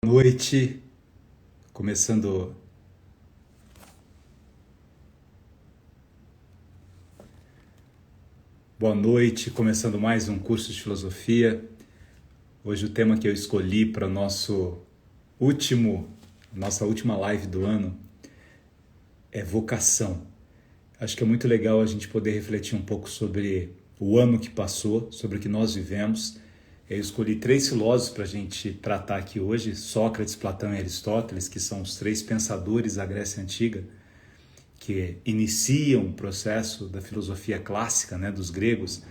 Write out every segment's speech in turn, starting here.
Noite, começando. Boa noite, começando mais um curso de filosofia. Hoje o tema que eu escolhi para nossa última live do ano é vocação. Acho que é muito legal a gente poder refletir um pouco sobre o ano que passou, sobre o que nós vivemos. Eu escolhi 3 filósofos para a gente tratar aqui hoje, Sócrates, Platão e Aristóteles, que são os 3 pensadores da Grécia Antiga, que iniciam o processo da filosofia clássica, né, dos gregos.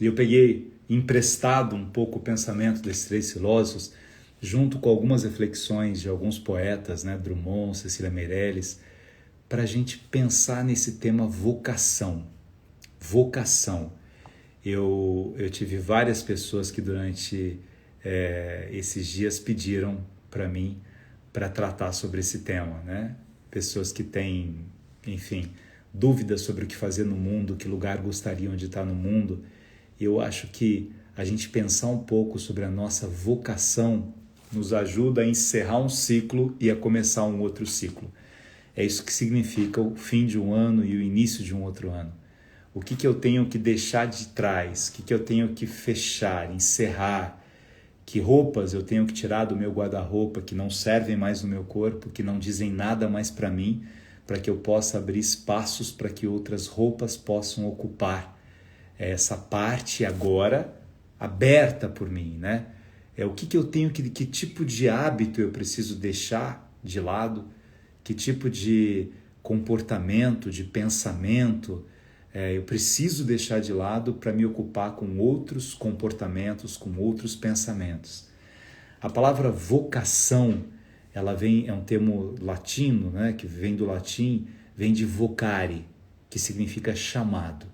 E eu peguei emprestado um pouco o pensamento desses 3 filósofos, junto com algumas reflexões de alguns poetas, né, Drummond, Cecília Meirelles, para a gente pensar nesse tema vocação. Vocação. Eu tive várias pessoas que durante esses dias pediram para mim para tratar sobre esse tema, né? Pessoas que têm, enfim, dúvidas sobre o que fazer no mundo, que lugar gostariam de estar no mundo. Eu acho que a gente pensar um pouco sobre a nossa vocação nos ajuda a encerrar um ciclo e a começar um outro ciclo. É isso que significa o fim de um ano e o início de um outro ano. O que eu tenho que deixar de trás? O que eu tenho que fechar, encerrar? Que roupas eu tenho que tirar do meu guarda-roupa que não servem mais no meu corpo, que não dizem nada mais para mim, para que eu possa abrir espaços para que outras roupas possam ocupar essa parte agora aberta por mim, né? O que eu tenho que tipo de hábito eu preciso deixar de lado? Que tipo de comportamento, de pensamento eu preciso deixar de lado para me ocupar com outros comportamentos, com outros pensamentos. A palavra vocação, ela é um termo latino, né, que vem do latim, vem de vocare, que significa chamado.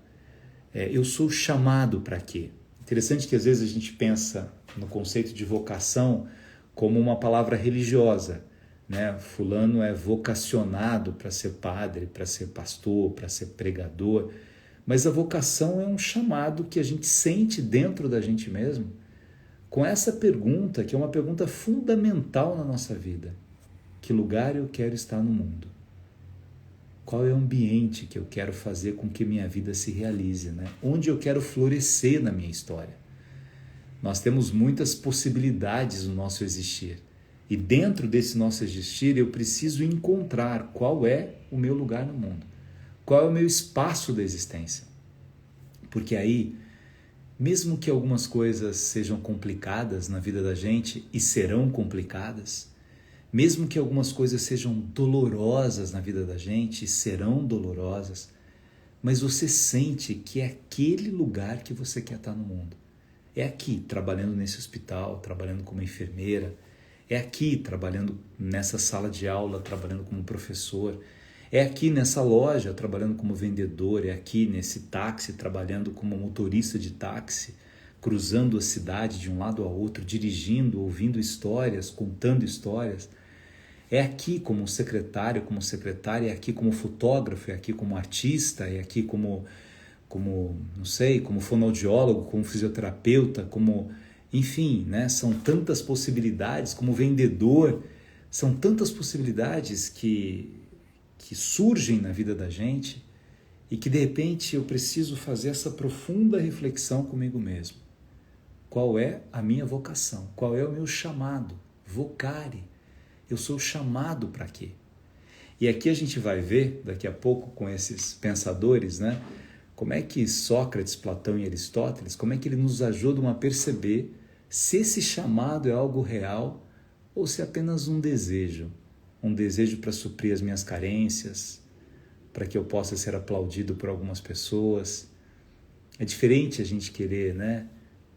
Eu sou chamado para quê? Interessante que às vezes a gente pensa no conceito de vocação como uma palavra religiosa, né? Fulano é vocacionado para ser padre, para ser pastor, para ser pregador. Mas a vocação é um chamado que a gente sente dentro da gente mesmo, com essa pergunta, que é uma pergunta fundamental na nossa vida. Que lugar eu quero estar no mundo? Qual é o ambiente que eu quero fazer com que minha vida se realize, né? Onde eu quero florescer na minha história? Nós temos muitas possibilidades no nosso existir. E dentro desse nosso existir, eu preciso encontrar qual é o meu lugar no mundo. Qual é o meu espaço da existência? Porque aí, mesmo que algumas coisas sejam complicadas na vida da gente, e serão complicadas, mesmo que algumas coisas sejam dolorosas na vida da gente, e serão dolorosas, mas você sente que é aquele lugar que você quer estar no mundo. É aqui, trabalhando nesse hospital, trabalhando como enfermeira, é aqui, trabalhando nessa sala de aula, trabalhando como professor, é aqui nessa loja, trabalhando como vendedor, é aqui nesse táxi, trabalhando como motorista de táxi, cruzando a cidade de um lado ao outro, dirigindo, ouvindo histórias, contando histórias. É aqui como secretário, como secretária, é aqui como fotógrafo, é aqui como artista, é aqui como não sei, como fonoaudiólogo, como fisioterapeuta, como... Enfim, né? São tantas possibilidades, como vendedor, são tantas possibilidades que surgem na vida da gente e que de repente eu preciso fazer essa profunda reflexão comigo mesmo. Qual é a minha vocação? Qual é o meu chamado? Vocare. Eu sou chamado para quê? E aqui a gente vai ver, daqui a pouco, com esses pensadores, né? Como é que Sócrates, Platão e Aristóteles, como é que eles nos ajudam a perceber se esse chamado é algo real ou se é apenas um desejo para suprir as minhas carências, para que eu possa ser aplaudido por algumas pessoas. É diferente a gente querer, né,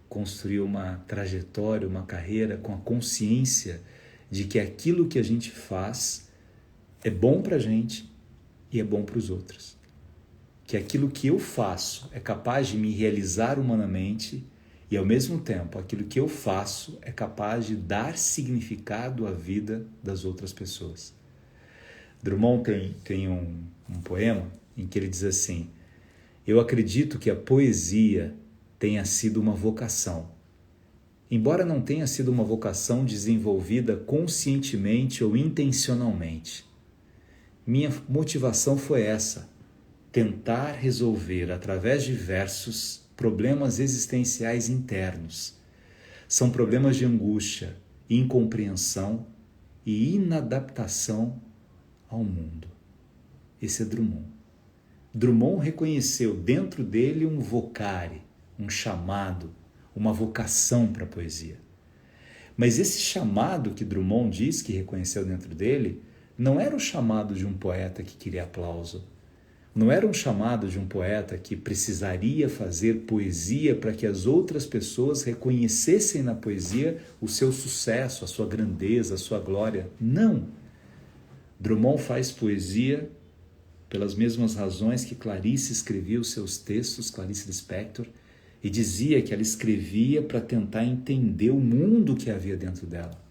construir uma trajetória, uma carreira com a consciência de que aquilo que a gente faz é bom para a gente e é bom para os outros. Que aquilo que eu faço é capaz de me realizar humanamente e, ao mesmo tempo, aquilo que eu faço é capaz de dar significado à vida das outras pessoas. Drummond tem um poema em que ele diz assim: eu acredito que a poesia tenha sido uma vocação embora não tenha sido uma vocação desenvolvida conscientemente ou intencionalmente. Minha motivação foi essa: tentar resolver, através de versos, problemas existenciais internos. São problemas de angústia, incompreensão e inadaptação ao mundo. Esse é Drummond. Drummond reconheceu dentro dele um vocare, um chamado, uma vocação para a poesia. Mas esse chamado que Drummond diz que reconheceu dentro dele não era o chamado de um poeta que queria aplauso. Não era um chamado de um poeta que precisaria fazer poesia para que as outras pessoas reconhecessem na poesia o seu sucesso, a sua grandeza, a sua glória. Não! Drummond faz poesia pelas mesmas razões que Clarice escrevia os seus textos, Clarice Lispector, e dizia que ela escrevia para tentar entender o mundo que havia dentro dela.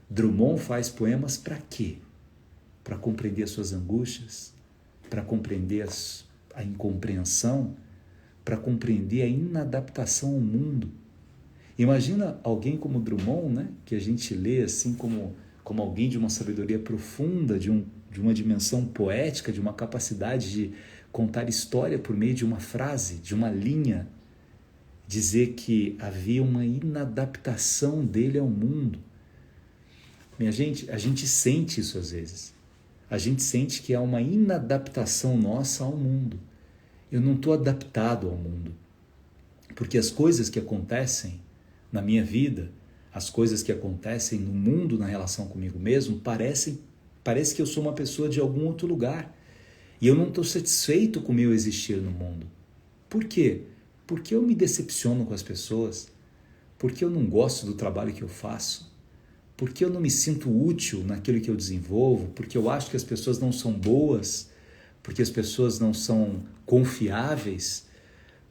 Drummond faz poemas para quê? Para compreender as suas angústias, para compreender a incompreensão, para compreender a inadaptação ao mundo. Imagina alguém como Drummond, né? Que a gente lê assim como alguém de uma sabedoria profunda, de uma dimensão poética, de uma capacidade de contar história por meio de uma frase, de uma linha, dizer que havia uma inadaptação dele ao mundo. Minha gente, a gente sente isso às vezes. A gente sente que há uma inadaptação nossa ao mundo. Eu não estou adaptado ao mundo. Porque as coisas que acontecem na minha vida, as coisas que acontecem no mundo na relação comigo mesmo, parece que eu sou uma pessoa de algum outro lugar. E eu não estou satisfeito com o meu existir no mundo. Por quê? Porque eu me decepciono com as pessoas. Porque eu não gosto do trabalho que eu faço. Porque eu não me sinto útil naquilo que eu desenvolvo, porque eu acho que as pessoas não são boas, porque as pessoas não são confiáveis,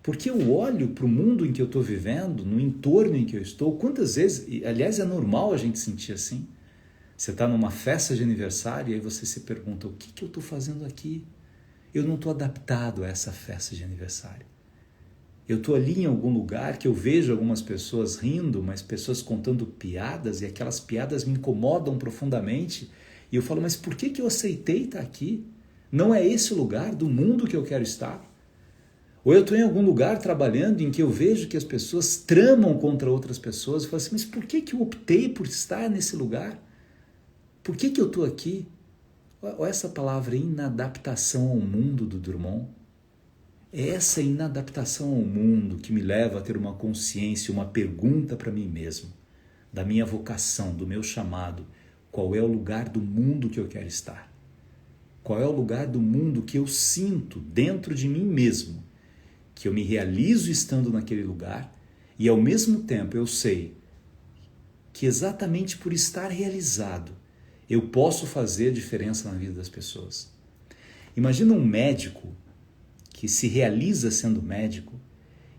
porque eu olho para o mundo em que eu estou vivendo, no entorno em que eu estou, quantas vezes, e, aliás, é normal a gente sentir assim, você está numa festa de aniversário e aí você se pergunta, o que eu estou fazendo aqui? Eu não estou adaptado a essa festa de aniversário. Eu estou ali em algum lugar que eu vejo algumas pessoas rindo, mas pessoas contando piadas, e aquelas piadas me incomodam profundamente. E eu falo, mas por que eu aceitei estar aqui? Não é esse o lugar do mundo que eu quero estar? Ou eu estou em algum lugar trabalhando em que eu vejo que as pessoas tramam contra outras pessoas, e falo assim, mas por que eu optei por estar nesse lugar? Por que eu estou aqui? Olha essa palavra, inadaptação ao mundo do Drummond. É essa inadaptação ao mundo que me leva a ter uma consciência, uma pergunta para mim mesmo, da minha vocação, do meu chamado. Qual é o lugar do mundo que eu quero estar? Qual é o lugar do mundo que eu sinto dentro de mim mesmo, que eu me realizo estando naquele lugar e ao mesmo tempo eu sei que exatamente por estar realizado eu posso fazer diferença na vida das pessoas. Imagina um médico que se realiza sendo médico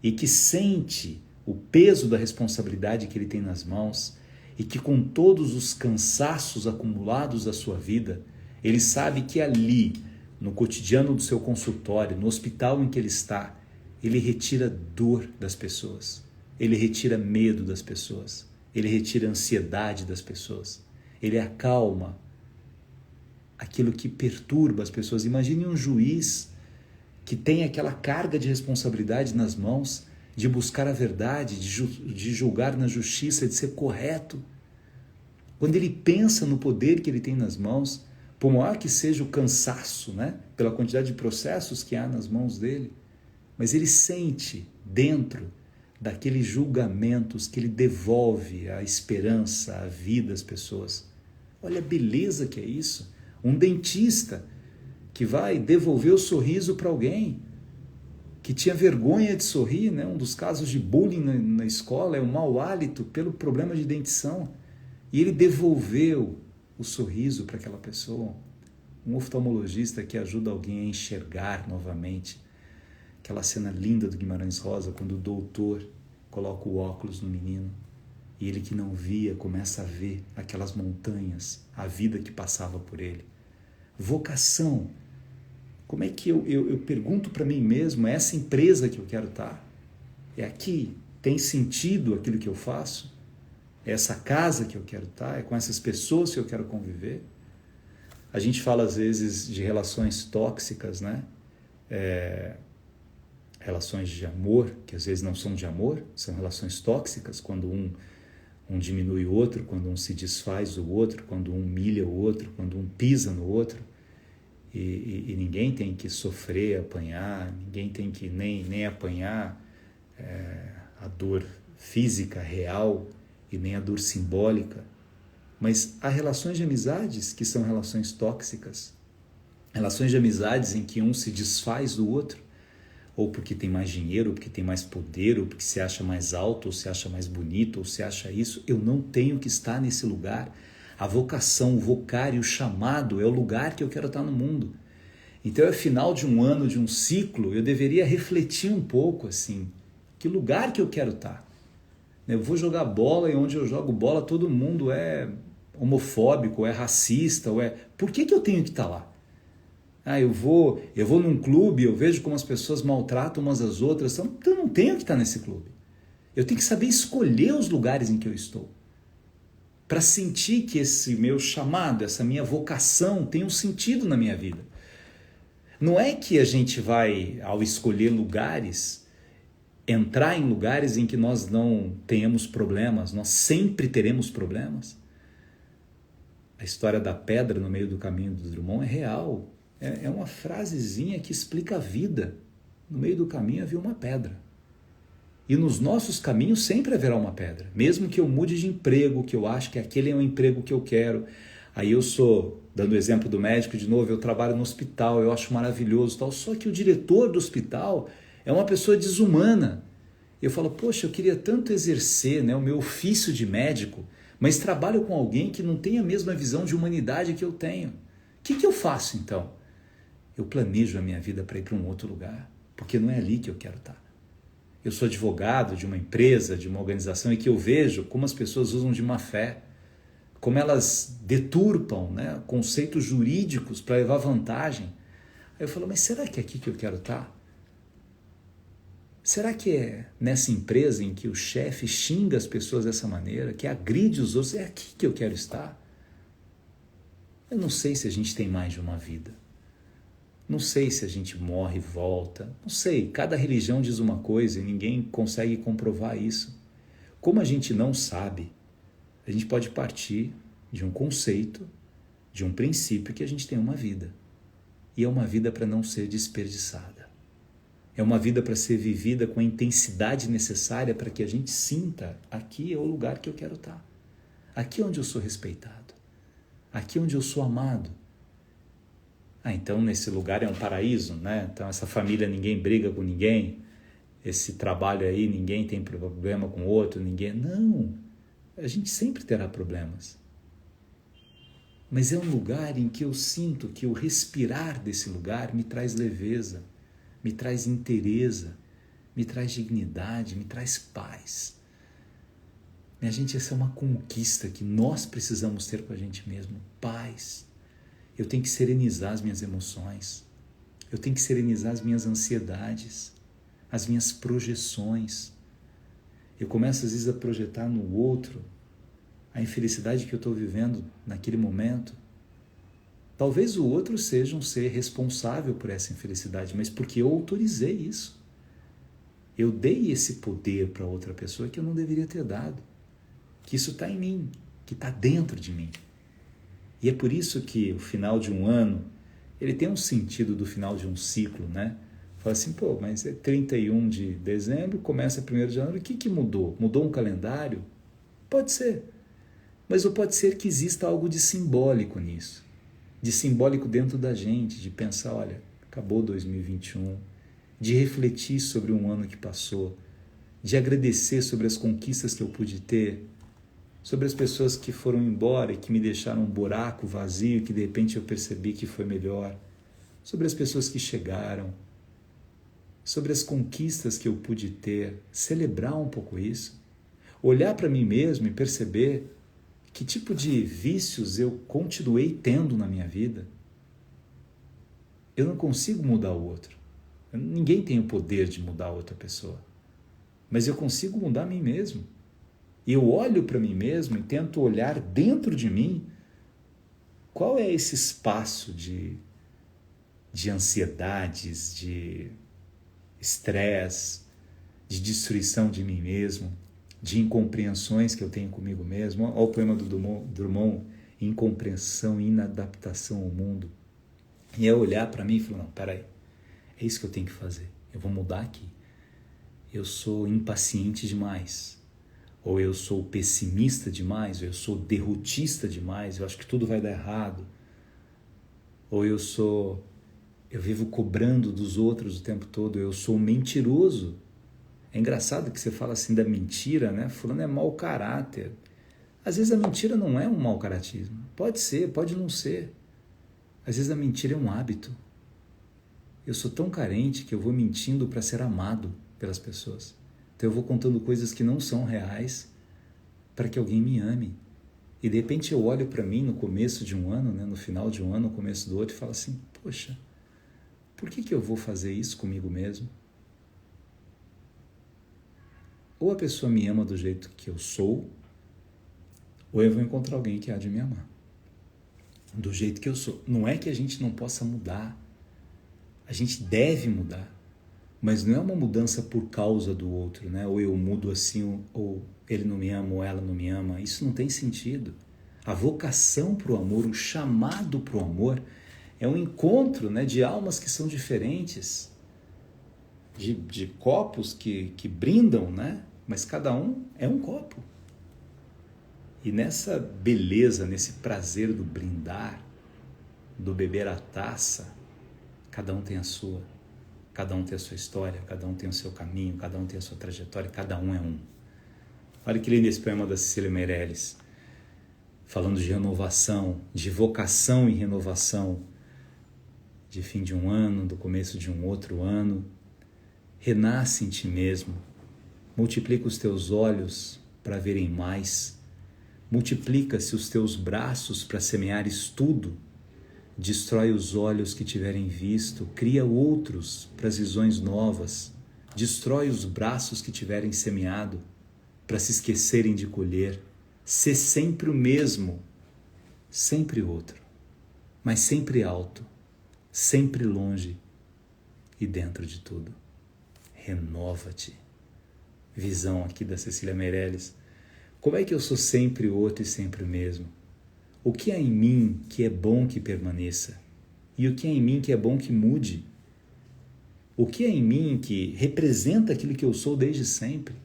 e que sente o peso da responsabilidade que ele tem nas mãos e que com todos os cansaços acumulados da sua vida, ele sabe que ali, no cotidiano do seu consultório, no hospital em que ele está, ele retira dor das pessoas, ele retira medo das pessoas, ele retira ansiedade das pessoas, ele acalma aquilo que perturba as pessoas. Imagine um juiz que tem aquela carga de responsabilidade nas mãos, de buscar a verdade, de julgar na justiça, de ser correto. Quando ele pensa no poder que ele tem nas mãos, por maior que seja o cansaço, né, pela quantidade de processos que há nas mãos dele, mas ele sente dentro daqueles julgamentos que ele devolve a esperança, a vida às pessoas. Olha a beleza que é isso. Um dentista que vai devolver o sorriso para alguém que tinha vergonha de sorrir, né? Um dos casos de bullying na escola é o mau hálito pelo problema de dentição. E ele devolveu o sorriso para aquela pessoa. Um oftalmologista que ajuda alguém a enxergar novamente. Aquela cena linda do Guimarães Rosa, quando o doutor coloca o óculos no menino e ele que não via começa a ver aquelas montanhas, a vida que passava por ele. Vocação. Como é que eu pergunto para mim mesmo, é essa empresa que eu quero estar? É aqui? Tem sentido aquilo que eu faço? É essa casa que eu quero estar? É com essas pessoas que eu quero conviver? A gente fala às vezes de relações tóxicas, né? Relações de amor, que às vezes não são de amor, são relações tóxicas, quando um diminui o outro, quando um se desfaz do outro, quando um humilha o outro, quando um pisa no outro. E ninguém tem que sofrer, apanhar, ninguém tem que nem apanhar a dor física real e nem a dor simbólica. Mas há relações de amizades que são relações tóxicas, relações de amizades em que um se desfaz do outro, ou porque tem mais dinheiro, ou porque tem mais poder, ou porque se acha mais alto, ou se acha mais bonito, ou se acha isso. Eu não tenho que estar nesse lugar. A vocação, o vocário, o chamado é o lugar que eu quero estar no mundo. Então, ao final de um ano, de um ciclo, eu deveria refletir um pouco, assim, que lugar que eu quero estar. Eu vou jogar bola e onde eu jogo bola todo mundo é homofóbico, é racista, Por que eu tenho que estar lá? Eu vou num clube, eu vejo como as pessoas maltratam umas às outras, então eu não tenho que estar nesse clube. Eu tenho que saber escolher os lugares em que eu estou, para sentir que esse meu chamado, essa minha vocação tem um sentido na minha vida. Não é que a gente vai, ao escolher lugares, entrar em lugares em que nós não tenhamos problemas, nós sempre teremos problemas. A história da pedra no meio do caminho do Drummond é real. É uma frasezinha que explica a vida. No meio do caminho havia uma pedra. E nos nossos caminhos sempre haverá uma pedra. Mesmo que eu mude de emprego, que eu acho que aquele é o emprego que eu quero. Aí eu sou, dando o exemplo do médico de novo, eu trabalho no hospital, eu acho maravilhoso, tal. Só que o diretor do hospital é uma pessoa desumana. Eu falo, poxa, eu queria tanto exercer, né, o meu ofício de médico, mas trabalho com alguém que não tem a mesma visão de humanidade que eu tenho. O que eu faço então? Eu planejo a minha vida para ir para um outro lugar, porque não é ali que eu quero estar. Eu sou advogado de uma empresa, de uma organização, e que eu vejo como as pessoas usam de má fé, como elas deturpam, né, conceitos jurídicos para levar vantagem. Aí eu falo, mas será que é aqui que eu quero estar? Será que é nessa empresa em que o chefe xinga as pessoas dessa maneira, que agride os outros, é aqui que eu quero estar? Eu não sei se a gente tem mais de uma vida. Não sei se a gente morre e volta. Não sei, cada religião diz uma coisa e ninguém consegue comprovar isso. Como a gente não sabe, a gente pode partir de um conceito, de um princípio que a gente tem uma vida. E é uma vida para não ser desperdiçada. É uma vida para ser vivida com a intensidade necessária para que a gente sinta: aqui é o lugar que eu quero estar. Aqui é onde eu sou respeitado. Aqui é onde eu sou amado. Então nesse lugar é um paraíso, né? Então essa família, ninguém briga com ninguém. Esse trabalho aí, ninguém tem problema com o outro, ninguém... Não, a gente sempre terá problemas. Mas é um lugar em que eu sinto que o respirar desse lugar me traz leveza, me traz inteireza, me traz dignidade, me traz paz. Minha gente, essa é uma conquista que nós precisamos ter com a gente mesmo, paz. Eu tenho que serenizar as minhas emoções, eu tenho que serenizar as minhas ansiedades, as minhas projeções. Eu começo às vezes a projetar no outro a infelicidade que eu estou vivendo naquele momento. Talvez o outro seja um ser responsável por essa infelicidade, mas porque eu autorizei isso. Eu dei esse poder para outra pessoa que eu não deveria ter dado. Que isso está em mim, que está dentro de mim. E é por isso que o final de um ano, ele tem um sentido do final de um ciclo, né? Fala assim, mas é 31 de dezembro, começa 1º de janeiro, o que mudou? Mudou um calendário? Pode ser. Mas pode ser que exista algo de simbólico nisso. De simbólico dentro da gente, de pensar, olha, acabou 2021, de refletir sobre um ano que passou, de agradecer sobre as conquistas que eu pude ter, sobre as pessoas que foram embora e que me deixaram um buraco vazio, que de repente eu percebi que foi melhor, sobre as pessoas que chegaram, sobre as conquistas que eu pude ter, celebrar um pouco isso, olhar para mim mesmo e perceber que tipo de vícios eu continuei tendo na minha vida. Eu não consigo mudar o outro. Ninguém tem o poder de mudar a outra pessoa. mas eu consigo mudar a mim mesmo. Eu olho para mim mesmo e tento olhar dentro de mim qual é esse espaço de ansiedades, de estresse, de destruição de mim mesmo, de incompreensões que eu tenho comigo mesmo. Olha o poema do Drummond, incompreensão, inadaptação ao mundo. E eu olhar para mim e falar, não, peraí, é isso que eu tenho que fazer, eu vou mudar aqui. Eu sou impaciente demais, ou eu sou pessimista demais, ou eu sou derrotista demais, eu acho que tudo vai dar errado, ou eu vivo cobrando dos outros o tempo todo, eu sou mentiroso. É engraçado que você fala assim da mentira, né? Fulano é mau caráter. Às vezes a mentira não é um mau caratismo. Pode ser, pode não ser. Às vezes a mentira é um hábito. Eu sou tão carente que eu vou mentindo para ser amado pelas pessoas. Então eu vou contando coisas que não são reais para que alguém me ame. E de repente eu olho para mim no começo de um ano, né? No final de um ano, no começo do outro, e falo assim, poxa, por que eu vou fazer isso comigo mesmo? Ou a pessoa me ama do jeito que eu sou, ou eu vou encontrar alguém que há de me amar do jeito que eu sou. Não é que a gente não possa mudar, a gente deve mudar, mas não é uma mudança por causa do outro, né? Ou eu mudo assim, ou ele não me ama, ou ela não me ama. Isso não tem sentido. A vocação para o amor, o chamado para o amor, é um encontro, né, de almas que são diferentes, de copos que brindam, né? Mas cada um é um copo. E nessa beleza, nesse prazer do brindar, do beber a taça, cada um tem a sua, cada um tem a sua história, cada um tem o seu caminho, cada um tem a sua trajetória, cada um é um. Olha que lindo esse poema da Cecília Meirelles, falando de renovação, de vocação e renovação, de fim de um ano, do começo de um outro ano. Renasce em ti mesmo, multiplica os teus olhos para verem mais, multiplica-se os teus braços para semear estudo, destrói os olhos que tiverem visto, cria outros para as visões novas, destrói os braços que tiverem semeado para se esquecerem de colher, sê sempre o mesmo, sempre outro, mas sempre alto, sempre longe e dentro de tudo. Renova-te. Visão aqui da Cecília Meirelles. Como é que eu sou sempre outro e sempre o mesmo? O que há em mim que é bom que permaneça? E o que há em mim que é bom que mude? O que há em mim que representa aquilo que eu sou desde sempre?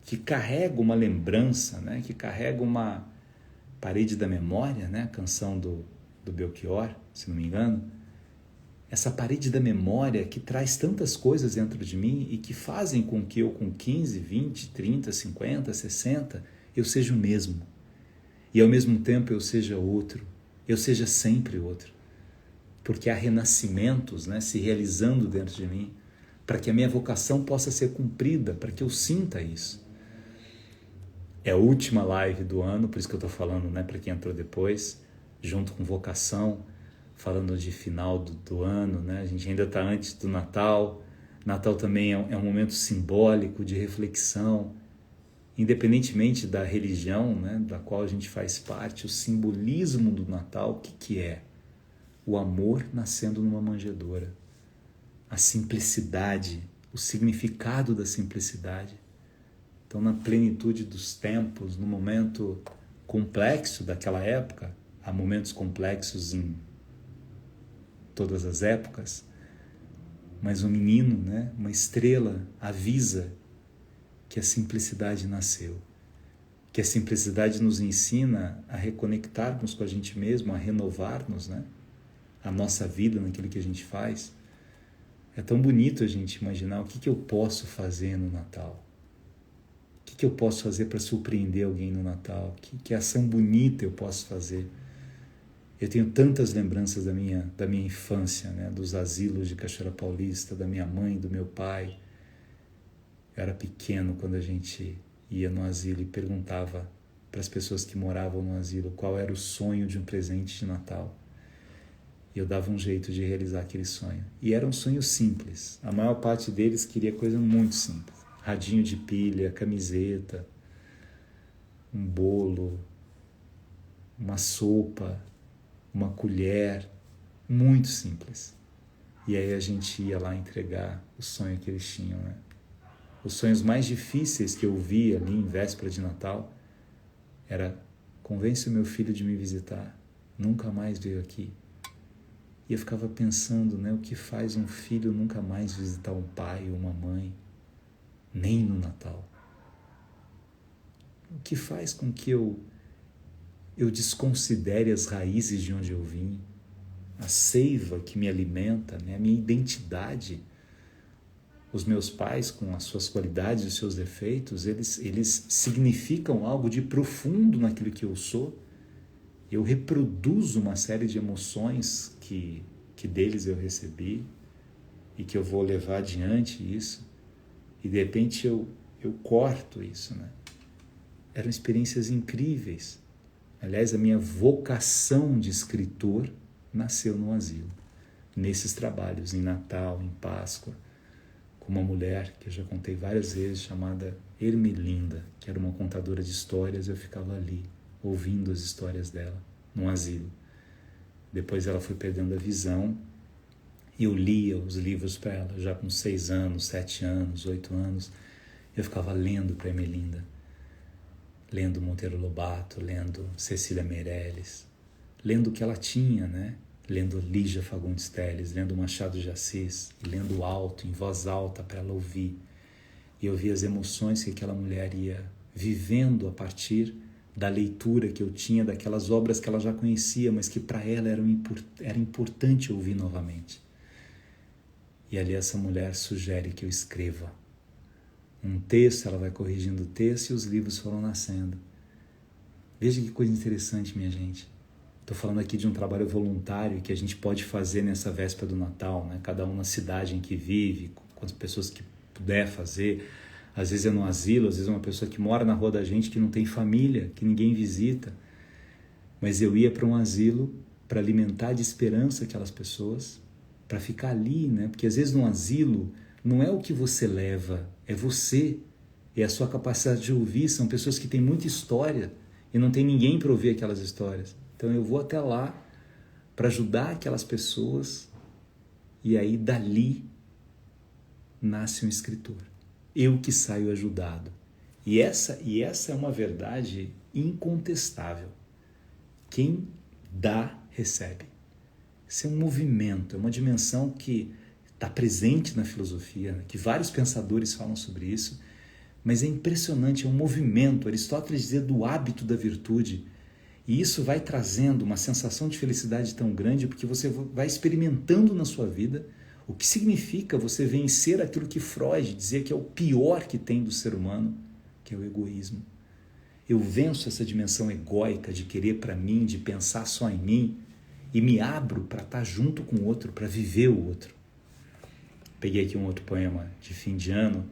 Que carrega uma lembrança, né? Que carrega uma parede da memória, né? A canção do Belchior, se não me engano. Essa parede da memória que traz tantas coisas dentro de mim e que fazem com que eu com 15, 20, 30, 50, 60, eu seja o mesmo. E ao mesmo tempo eu seja outro, eu seja sempre outro. Porque há renascimentos, né, se realizando dentro de mim, para que a minha vocação possa ser cumprida, para que eu sinta isso. É a última live do ano, por isso que eu estou falando, né, para quem entrou depois, junto com vocação, falando de final do ano, né? A gente ainda está antes do Natal. Natal também é um momento simbólico de reflexão, independentemente da religião, né, da qual a gente faz parte. O simbolismo do Natal, o que é? O amor nascendo numa manjedoura, a simplicidade, o significado da simplicidade. Então, na plenitude dos tempos, no momento complexo daquela época, há momentos complexos em todas as épocas, mas um menino, né, uma estrela, avisa que a simplicidade nasceu, que a simplicidade nos ensina a reconectarmos com a gente mesmo, a renovarmos, né, a nossa vida naquilo que a gente faz. É tão bonito a gente imaginar o que eu posso fazer no Natal, o que eu posso fazer para surpreender alguém no Natal, que ação bonita eu posso fazer. Eu tenho tantas lembranças da minha infância, né? Dos asilos de Cachoeira Paulista, da minha mãe, do meu pai. Eu era pequeno quando a gente ia no asilo e perguntava para as pessoas que moravam no asilo qual era o sonho de um presente de Natal. E eu dava um jeito de realizar aquele sonho. E era um sonho simples. A maior parte deles queria coisa muito simples. radinho de pilha, camiseta, um bolo, uma sopa, uma colher, muito simples. E aí a gente ia lá entregar o sonho que eles tinham, né? Os sonhos mais difíceis que eu vi ali em véspera de Natal era: convence o meu filho de me visitar, nunca mais veio aqui. E eu ficava pensando, né, o que faz um filho nunca mais visitar um pai ou uma mãe, nem no Natal? O que faz com que eu desconsidere as raízes de onde eu vim, a seiva que me alimenta, né, a minha identidade? Os meus pais, com as suas qualidades e os seus defeitos, eles significam algo de profundo naquilo que eu sou. Eu reproduzo uma série de emoções que deles eu recebi e que eu vou levar adiante isso. E de repente eu corto isso, né? Eram experiências incríveis. Aliás, a minha vocação de escritor nasceu no asilo, nesses trabalhos, em Natal, em Páscoa, com uma mulher que eu já contei várias vezes, chamada Ermelinda, que era uma contadora de histórias. Eu ficava ali, ouvindo as histórias dela, num asilo. Depois ela foi perdendo a visão e eu lia os livros para ela, já com 6 anos, 7 anos, 8 anos. Eu ficava lendo para Ermelinda, lendo Monteiro Lobato, lendo Cecília Meirelles, lendo o que ela tinha, né? Lendo Lígia Fagundes Telles, lendo Machado de Assis, e lendo alto, em voz alta, para ela ouvir. E eu via as emoções que aquela mulher ia vivendo a partir da leitura que eu tinha daquelas obras que ela já conhecia, mas que para ela era importante ouvir novamente. E ali essa mulher sugere que eu escreva um texto, ela vai corrigindo o texto e os livros foram nascendo. Veja que coisa interessante, minha gente. Estou falando aqui de um trabalho voluntário que a gente pode fazer nessa véspera do Natal, né? Cada um na cidade em que vive, com as pessoas que puder fazer. Às vezes é no asilo, às vezes é uma pessoa que mora na rua da gente, que não tem família, que ninguém visita. Mas eu ia para um asilo para alimentar de esperança aquelas pessoas, para ficar ali, né? Porque às vezes no asilo não é o que você leva, é você, é a sua capacidade de ouvir. São pessoas que têm muita história e não tem ninguém para ouvir aquelas histórias. Então eu vou até lá para ajudar aquelas pessoas e aí dali nasce um escritor. Eu que saio ajudado. E essa é uma verdade incontestável. Quem dá, recebe. Isso é um movimento, é uma dimensão que está presente na filosofia, né? Que vários pensadores falam sobre isso, mas é impressionante, é um movimento. Aristóteles dizia do hábito da virtude. E isso vai trazendo uma sensação de felicidade tão grande, porque você vai experimentando na sua vida o que significa você vencer aquilo que Freud dizia que é o pior que tem do ser humano, que é o egoísmo. Eu venço essa dimensão egóica de querer para mim, de pensar só em mim, e me abro para estar junto com o outro, para viver o outro. Peguei aqui um outro poema de fim de ano,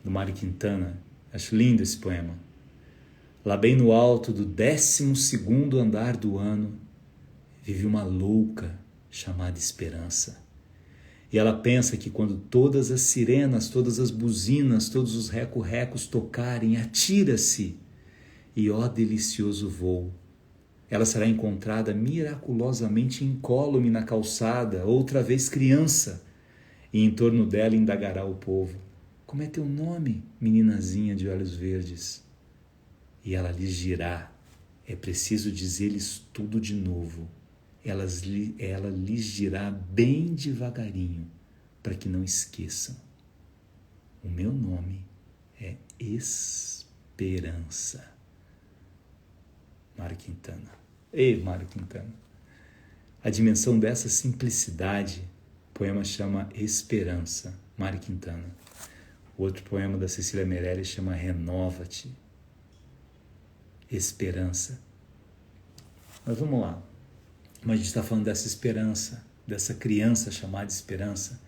do Mário Quintana. Acho lindo esse poema. Lá bem no alto do 12º andar do ano, vive uma louca chamada Esperança. E ela pensa que quando todas as sirenas, todas as buzinas, todos os reco-recos tocarem, atira-se e, ó delicioso voo, ela será encontrada miraculosamente incólume na calçada, outra vez criança, e em torno dela indagará o povo: como é teu nome, meninazinha de olhos verdes? E ela lhes dirá: é preciso dizer-lhes tudo de novo. Ela lhes dirá bem devagarinho, para que não esqueçam. O meu nome é Esperança. Mário Quintana. Ei, Mário Quintana. A dimensão dessa simplicidade, o poema chama Esperança, Mário Quintana. O outro poema da Cecília Meirelles chama Renova-te. Esperança. Mas vamos lá. Mas a gente está falando dessa esperança, dessa criança chamada Esperança.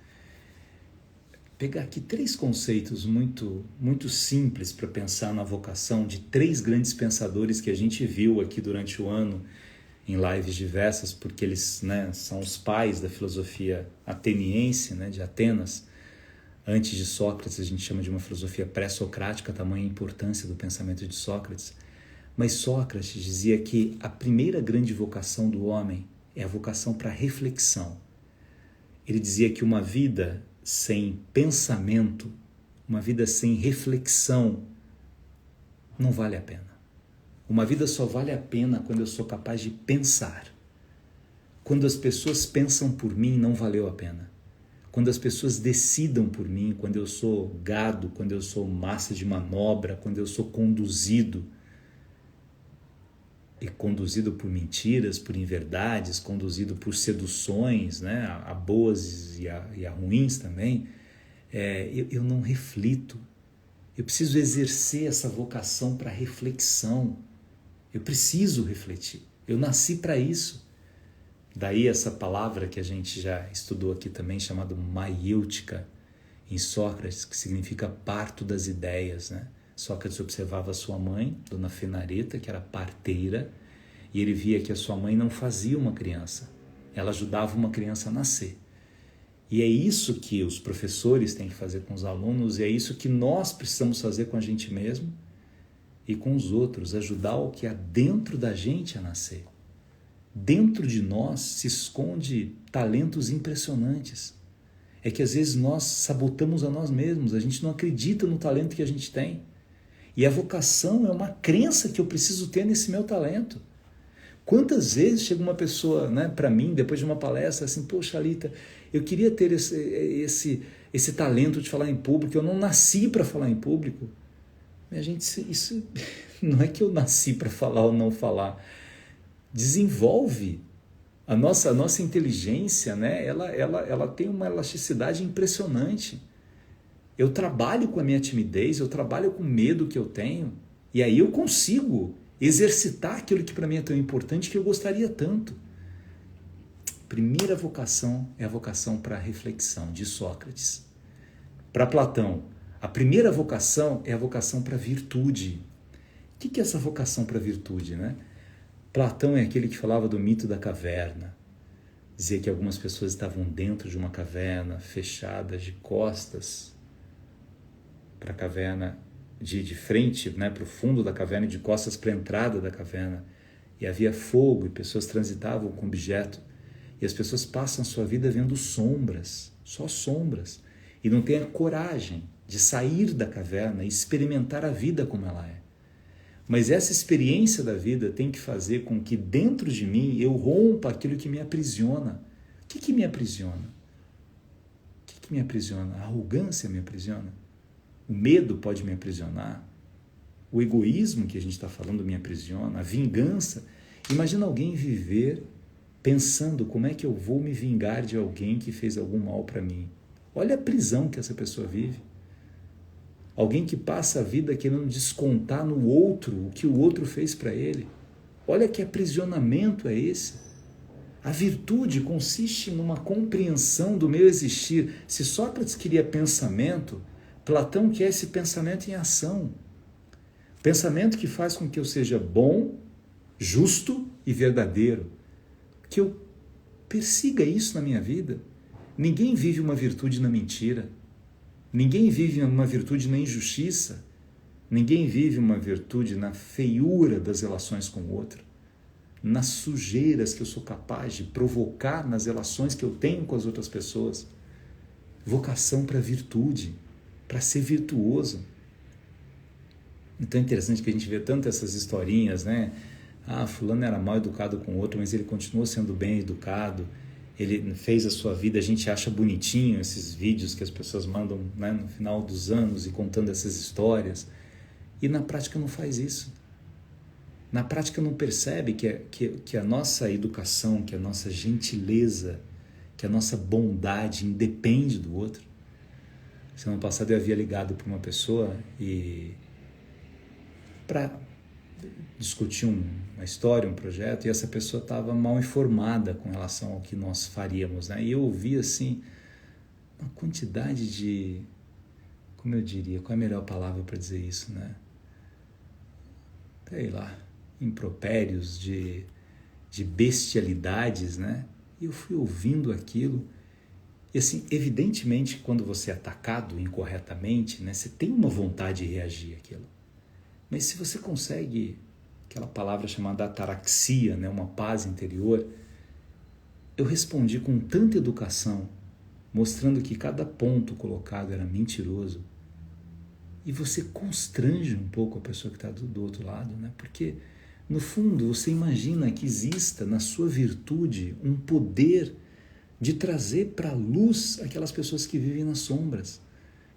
Pegar aqui 3 conceitos muito simples para pensar na vocação de 3 grandes pensadores que a gente viu aqui durante o ano em lives diversas, porque eles, né, são os pais da filosofia ateniense, né, de Atenas. Antes de Sócrates, a gente chama de uma filosofia pré-socrática, tamanha a importância do pensamento de Sócrates. Mas Sócrates dizia que a primeira grande vocação do homem é a vocação para a reflexão. Ele dizia que uma vida sem pensamento, uma vida sem reflexão, não vale a pena. Uma vida só vale a pena quando eu sou capaz de pensar. Quando as pessoas pensam por mim, não valeu a pena. Quando as pessoas decidam por mim, quando eu sou gado, quando eu sou massa de manobra, quando eu sou conduzido, e conduzido por mentiras, por inverdades, conduzido por seduções, né, a boas e a ruins também, eu não reflito. Eu preciso exercer essa vocação para reflexão. Eu preciso refletir. Eu nasci para isso. Daí essa palavra que a gente já estudou aqui também, chamada maiêutica, em Sócrates, que significa parto das ideias, né? Sócrates observava a sua mãe, Dona Fenareta, que era parteira, e ele via que a sua mãe não fazia uma criança. Ela ajudava uma criança a nascer. E é isso que os professores têm que fazer com os alunos, e é isso que nós precisamos fazer com a gente mesmo e com os outros, ajudar o que há dentro da gente a nascer. Dentro de nós se esconde talentos impressionantes. É que às vezes nós sabotamos a nós mesmos, a gente não acredita no talento que a gente tem. E a vocação é uma crença que eu preciso ter nesse meu talento. Quantas vezes chega uma pessoa, né, para mim, depois de uma palestra, assim, poxa, Alita, eu queria ter esse talento de falar em público, eu não nasci para falar em público. Minha gente, isso não é que eu nasci para falar ou não falar. Desenvolve. A nossa inteligência, né, ela tem uma elasticidade impressionante. Eu trabalho com a minha timidez, eu trabalho com o medo que eu tenho, e aí eu consigo exercitar aquilo que para mim é tão importante, que eu gostaria tanto. Primeira vocação é a vocação para a reflexão, de Sócrates. Para Platão, a primeira vocação é a vocação para a virtude. O que é essa vocação para a virtude, né? Platão é aquele que falava do mito da caverna. Dizia que algumas pessoas estavam dentro de uma caverna, fechadas de costas para a caverna, de frente, né, para o fundo da caverna e de costas para a entrada da caverna. E havia fogo e pessoas transitavam com objeto. E as pessoas passam a sua vida vendo sombras, só sombras. E não têm a coragem de sair da caverna e experimentar a vida como ela é. Mas essa experiência da vida tem que fazer com que dentro de mim eu rompa aquilo que me aprisiona. O que me aprisiona? O que me aprisiona? A arrogância me aprisiona? O medo pode me aprisionar? O egoísmo que a gente está falando me aprisiona? A vingança? Imagina alguém viver pensando como é que eu vou me vingar de alguém que fez algum mal para mim. Olha a prisão que essa pessoa vive. Alguém que passa a vida querendo descontar no outro o que o outro fez para ele. Olha que aprisionamento é esse. A virtude consiste numa compreensão do meu existir. Se Sócrates queria pensamento, Platão quer esse pensamento em ação. Pensamento que faz com que eu seja bom, justo e verdadeiro. Que eu persiga isso na minha vida. Ninguém vive uma virtude na mentira. Ninguém vive uma virtude na injustiça. Ninguém vive uma virtude na feiura das relações com o outro. Nas sujeiras que eu sou capaz de provocar nas relações que eu tenho com as outras pessoas. Vocação para a virtude, para ser virtuoso. Então é interessante que a gente vê tanto essas historinhas, né? Ah, fulano era mal educado com o outro, mas ele continuou sendo bem educado. Ele fez a sua vida, a gente acha bonitinho esses vídeos que as pessoas mandam, né, no final dos anos e contando essas histórias. E na prática não faz isso. Na prática não percebe que a nossa educação, que a nossa gentileza, que a nossa bondade independe do outro. Semana passada eu havia ligado para uma pessoa para discutir uma história, um projeto, e essa pessoa estava mal informada com relação ao que nós faríamos, né? E eu ouvi assim uma quantidade de, como eu diria, qual é a melhor palavra para dizer isso, né? Sei lá, impropérios, de bestialidades, né? E eu fui ouvindo aquilo E assim, evidentemente, quando você é atacado incorretamente, né, você tem uma vontade de reagir àquilo. Mas se você consegue, aquela palavra chamada ataraxia, né, uma paz interior, eu respondi com tanta educação, mostrando que cada ponto colocado era mentiroso. E você constrange um pouco a pessoa que está do outro lado, né? Porque, no fundo, você imagina que exista na sua virtude um poder de trazer para a luz aquelas pessoas que vivem nas sombras,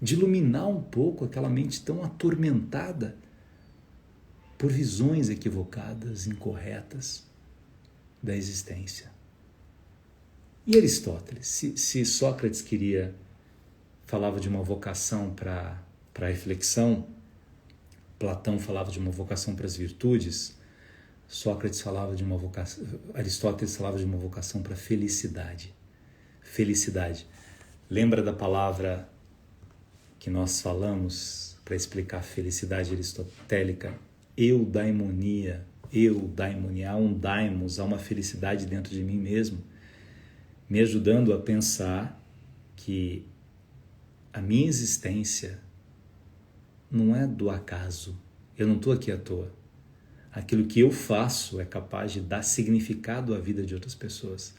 de iluminar um pouco aquela mente tão atormentada por visões equivocadas, incorretas da existência. E Aristóteles? Se Sócrates falava de uma vocação para a reflexão, Platão falava de uma vocação para as virtudes, Aristóteles falava de uma vocação para a felicidade. Felicidade. Lembra da palavra que nós falamos para explicar a felicidade aristotélica? Eudaimonia. Há um daimos, há uma felicidade dentro de mim mesmo, me ajudando a pensar que a minha existência não é do acaso. Eu não estou aqui à toa. Aquilo que eu faço é capaz de dar significado à vida de outras pessoas.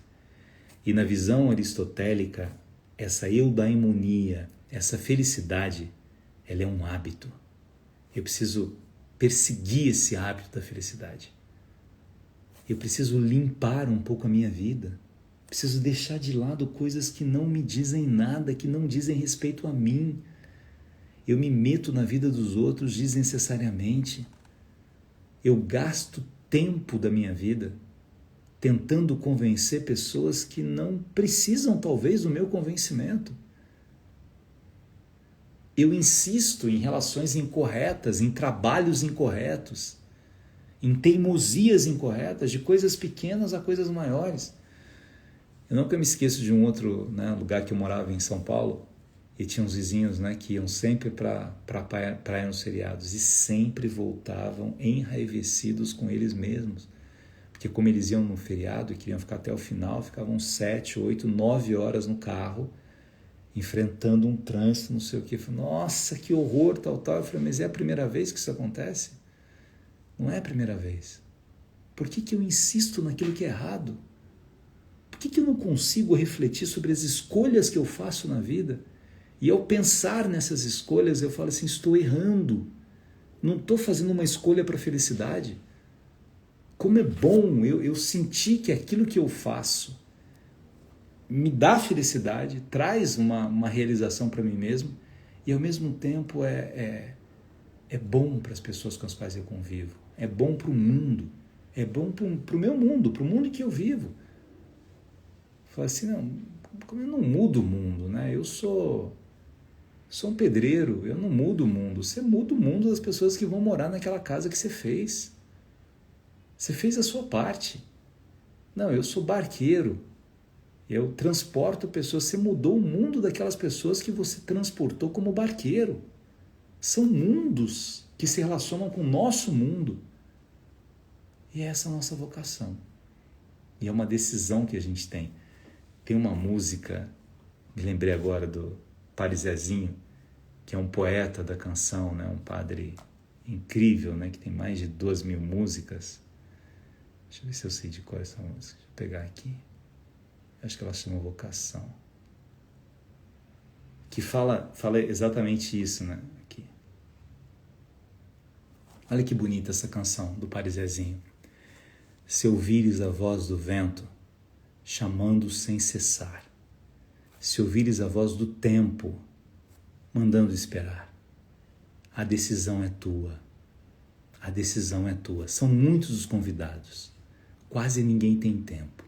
E na visão aristotélica, essa eudaimonia, essa felicidade, ela é um hábito. Eu preciso perseguir esse hábito da felicidade. Eu preciso limpar um pouco a minha vida. Preciso deixar de lado coisas que não me dizem nada, que não dizem respeito a mim. Eu me meto na vida dos outros desnecessariamente. Eu gasto tempo da minha vida tentando convencer pessoas que não precisam, talvez, do meu convencimento. Eu insisto em relações incorretas, em trabalhos incorretos, em teimosias incorretas, de coisas pequenas a coisas maiores. Eu nunca me esqueço de um outro lugar que eu morava em São Paulo, e tinha uns vizinhos que iam sempre para a praia nos feriados e sempre voltavam enraivecidos com eles mesmos. Porque como eles iam no feriado e queriam ficar até o final, ficavam 7, 8, 9 horas no carro, enfrentando um trânsito, não sei o quê. Eu falei, nossa, que horror, tal. Eu falei, mas é a primeira vez que isso acontece? Não é a primeira vez. Por que eu insisto naquilo que é errado? Por que eu não consigo refletir sobre as escolhas que eu faço na vida? E ao pensar nessas escolhas, eu falo assim, estou errando. Não estou fazendo uma escolha para a felicidade. Como é bom eu sentir que aquilo que eu faço me dá felicidade, traz uma realização para mim mesmo, e ao mesmo tempo é bom para as pessoas com as quais eu convivo, é bom para o mundo, é bom para o meu mundo, para o mundo em que eu vivo. Fala assim, não, como eu não mudo o mundo, né? Eu sou um pedreiro, eu não mudo o mundo. Você muda o mundo das pessoas que vão morar naquela casa que você fez. Você fez a sua parte. Não, eu sou barqueiro. Eu transporto pessoas. Você mudou o mundo daquelas pessoas que você transportou como barqueiro. São mundos que se relacionam com o nosso mundo. E essa é a nossa vocação. E é uma decisão que a gente tem. Tem uma música, me lembrei agora do Padre Zezinho, que é um poeta da canção, né? Um padre incrível, né? Que tem mais de 2.000 músicas. Deixa eu ver se eu sei de qual é essa música. Deixa eu pegar aqui. Acho que ela chama Vocação. Que fala exatamente isso, né? Aqui. Olha que bonita essa canção do Padre Zezinho. Se ouvires a voz do vento, chamando sem cessar. Se ouvires a voz do tempo, mandando esperar. A decisão é tua. A decisão é tua. São muitos os convidados. Quase ninguém tem tempo.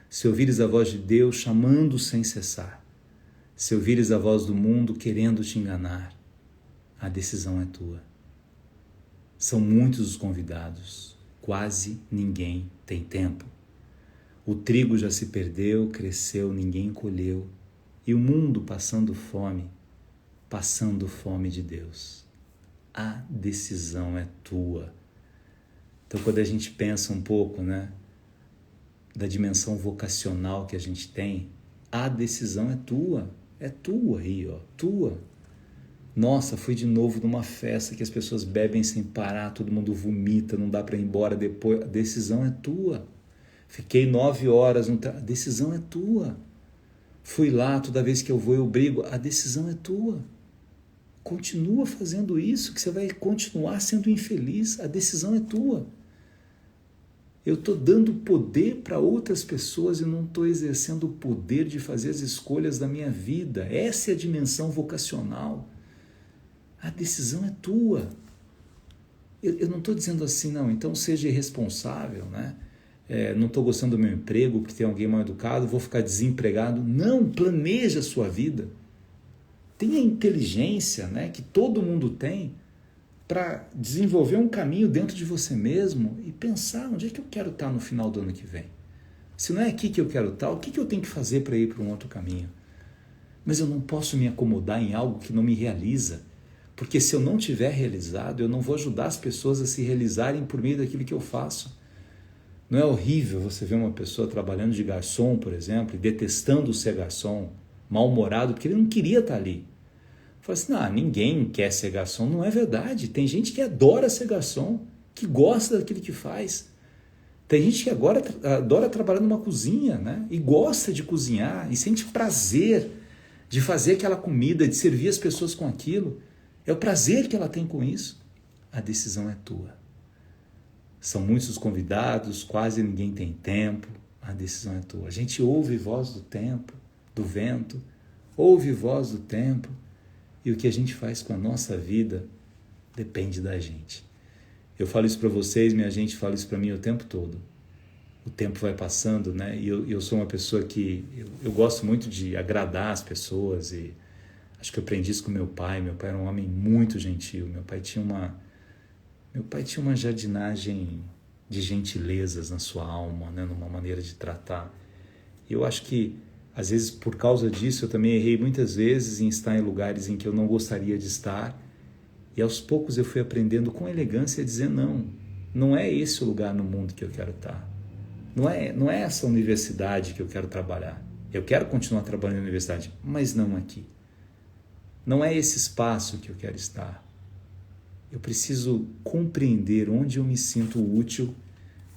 Se ouvires a voz de Deus chamando sem cessar. Se ouvires a voz do mundo querendo te enganar. A decisão é tua. São muitos os convidados. Quase ninguém tem tempo. O trigo já se perdeu, cresceu, ninguém colheu. E o mundo passando fome de Deus. A decisão é tua. Então, quando a gente pensa um pouco, né, da dimensão vocacional que a gente tem, A decisão é tua aí, ó, tua. Nossa, fui de novo numa festa que as pessoas bebem sem parar, todo mundo vomita, não dá para ir embora depois. A decisão é tua. Fiquei 9 horas, a decisão é tua. Fui lá, toda vez que eu vou eu brigo, a decisão é tua. Continua fazendo isso, que você vai continuar sendo infeliz, a decisão é tua. Eu estou dando poder para outras pessoas e não estou exercendo o poder de fazer as escolhas da minha vida. Essa é a dimensão vocacional. A decisão é tua. Eu não estou dizendo assim, não, então seja irresponsável, né? Não estou gostando do meu emprego porque tem alguém mal educado, vou ficar desempregado. Não, planeja a sua vida. Tenha inteligência, né, que todo mundo tem para desenvolver um caminho dentro de você mesmo e pensar onde é que eu quero estar no final do ano que vem. Se não é aqui que eu quero estar, o que eu tenho que fazer para ir para um outro caminho? Mas eu não posso me acomodar em algo que não me realiza, porque se eu não tiver realizado, eu não vou ajudar as pessoas a se realizarem por meio daquilo que eu faço. Não é horrível você ver uma pessoa trabalhando de garçom, por exemplo, e detestando ser garçom, mal-humorado, porque ele não queria estar ali. Fala assim, não, ninguém quer ser garçom. Não é verdade. Tem gente que adora ser garçom, que gosta daquilo que faz. Tem gente que agora adora trabalhar numa cozinha, né? E gosta de cozinhar, e sente prazer de fazer aquela comida, de servir as pessoas com aquilo. É o prazer que ela tem com isso. A decisão é tua. São muitos os convidados, quase ninguém tem tempo. A decisão é tua. A gente ouve voz do tempo, do vento, ouve voz do tempo, e o que a gente faz com a nossa vida depende da gente. Eu falo isso para vocês, minha gente fala isso para mim o tempo todo. O tempo vai passando, né? E eu sou uma pessoa que... Eu gosto muito de agradar as pessoas, e acho que eu aprendi isso com meu pai. Meu pai era um homem muito gentil. Meu pai tinha uma jardinagem de gentilezas na sua alma, né? Numa maneira de tratar. E eu acho que, às vezes, por causa disso, eu também errei muitas vezes em estar em lugares em que eu não gostaria de estar. E aos poucos eu fui aprendendo com elegância a dizer não. Não é esse o lugar no mundo que eu quero estar. Não é essa universidade que eu quero trabalhar. Eu quero continuar trabalhando na universidade, mas não aqui. Não é esse espaço que eu quero estar. Eu preciso compreender onde eu me sinto útil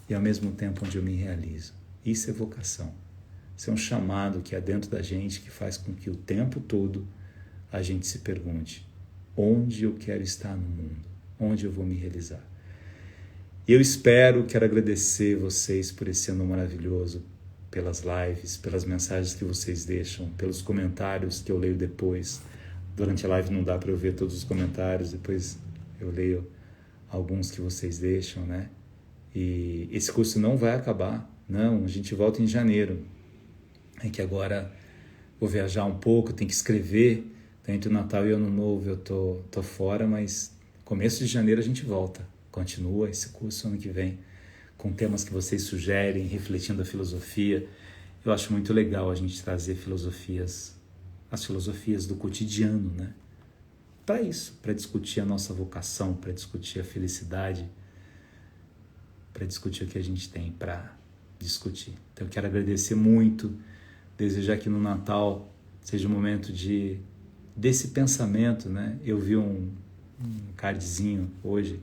e, ao mesmo tempo, onde eu me realizo. Isso é vocação. Isso é um chamado que há dentro da gente, que faz com que o tempo todo a gente se pergunte: onde eu quero estar no mundo? Onde eu vou me realizar? E eu quero agradecer vocês por esse ano maravilhoso, pelas lives, pelas mensagens que vocês deixam, pelos comentários que eu leio depois. Durante a live não dá para eu ver todos os comentários, depois eu leio alguns que vocês deixam, né? E esse curso não vai acabar, não, a gente volta em janeiro. É que agora vou viajar um pouco, tenho que escrever, então entre o Natal e o Ano Novo eu tô fora, mas começo de janeiro a gente volta. Continua esse curso ano que vem, com temas que vocês sugerem, refletindo a filosofia. Eu acho muito legal a gente trazer as filosofias do cotidiano, né? Para isso, para discutir a nossa vocação, para discutir a felicidade, para discutir o que a gente tem para discutir. Então eu quero agradecer muito, desejar que no Natal seja um momento desse pensamento, né? Eu vi um cardzinho hoje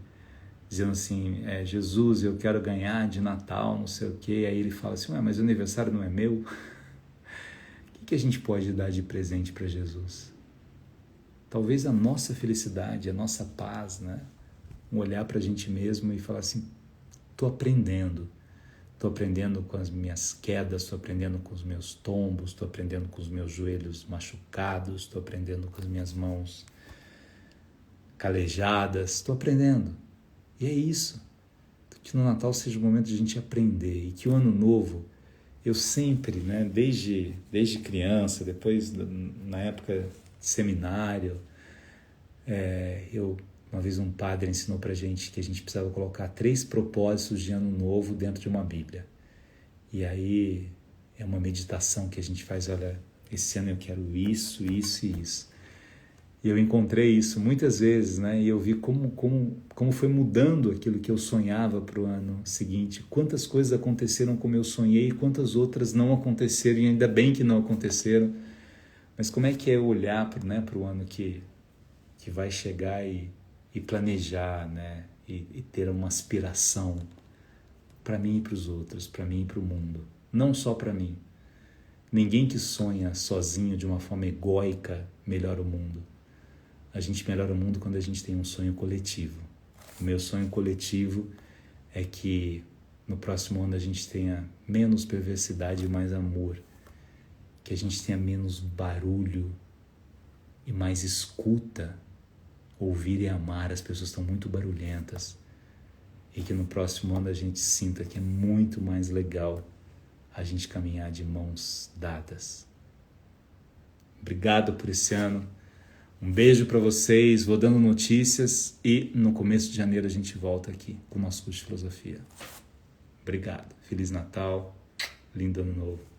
dizendo assim, Jesus, eu quero ganhar de Natal, não sei o quê. Aí ele fala assim, mas o aniversário não é meu? O que a gente pode dar de presente para Jesus? Talvez a nossa felicidade, a nossa paz, né? Um olhar para a gente mesmo e falar assim, estou aprendendo com as minhas quedas, estou aprendendo com os meus tombos, estou aprendendo com os meus joelhos machucados, estou aprendendo com as minhas mãos calejadas, estou aprendendo. E é isso. Que no Natal seja o momento de a gente aprender, e que o Ano Novo, eu sempre, né, desde criança, depois na época de seminário, uma vez um padre ensinou pra gente que a gente precisava colocar 3 propósitos de Ano Novo dentro de uma Bíblia. E aí é uma meditação que a gente faz, olha, esse ano eu quero isso, isso e isso. E eu encontrei isso muitas vezes, né? E eu vi como foi mudando aquilo que eu sonhava para o ano seguinte. Quantas coisas aconteceram como eu sonhei, quantas outras não aconteceram, e ainda bem que não aconteceram. Mas como é que é olhar para o ano que vai chegar e planejar, né? E ter uma aspiração para mim e para os outros, para mim e para o mundo. Não só para mim. Ninguém que sonha sozinho de uma forma egóica melhora o mundo. A gente melhora o mundo quando a gente tem um sonho coletivo. O meu sonho coletivo é que no próximo ano a gente tenha menos perversidade e mais amor. Que a gente tenha menos barulho e mais escuta. Ouvir e amar, as pessoas estão muito barulhentas. E que no próximo ano a gente sinta que é muito mais legal a gente caminhar de mãos dadas. Obrigado por esse ano. Um beijo para vocês, vou dando notícias e no começo de janeiro a gente volta aqui com o nosso curso de filosofia. Obrigado. Feliz Natal, lindo ano novo.